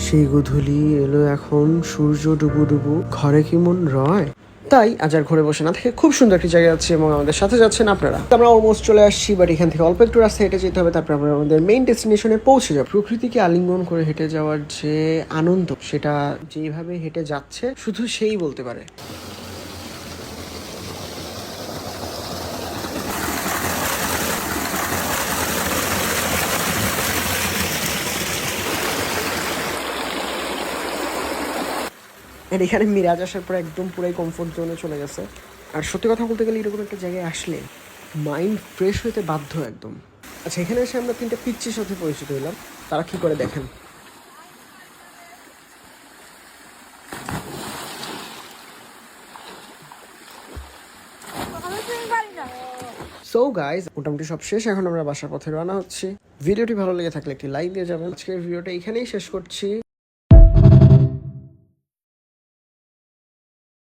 সেই গোধূলি এলো, এখন সূর্য ডুবু ডুবু, ঘরে কি মন রয়? তাই আজ আর ঘরে বসে না থেকে খুব সুন্দর একটি জায়গায় যাচ্ছি এবং আমাদের সাথে যাচ্ছেন আপনারা। আমরা অলমোস্ট চলে আসছি, বাট এখান থেকে অল্প একটু রাস্তা হেঁটে যেতে হবে, তারপর আমরা আমাদের মেইন ডেস্টিনেশনে পৌঁছে যাবো। প্রকৃতিকে আলিঙ্গন করে হেঁটে যাওয়ার যে আনন্দ, সেটা যেইভাবে হেঁটে যাচ্ছে শুধু সেই বলতে পারে। আর এখানে মিরাজ আসার পর একদম পুরাই কমফোর্ট জোনে চলে গেছে। আর সত্যি কথা বলতে গেলে এরকম একটা জায়গায় আসলে মাইন্ড ফ্রেশ হইতে বাধ্য একদম। আচ্ছা, এখানে এসে আমরা তিনটা পিচ্চির সাথে পরিচিত হইলাম। তারা কি করে দেখেন। সো গাইজ, মোটামুটি সব শেষ, এখন আমরা বাসার পথে রওনা হচ্ছি। ভিডিওটি ভালো লেগে থাকলে একটি লাইক দিয়ে যাবেন। আজকের ভিডিওটা এখানেই শেষ করছি।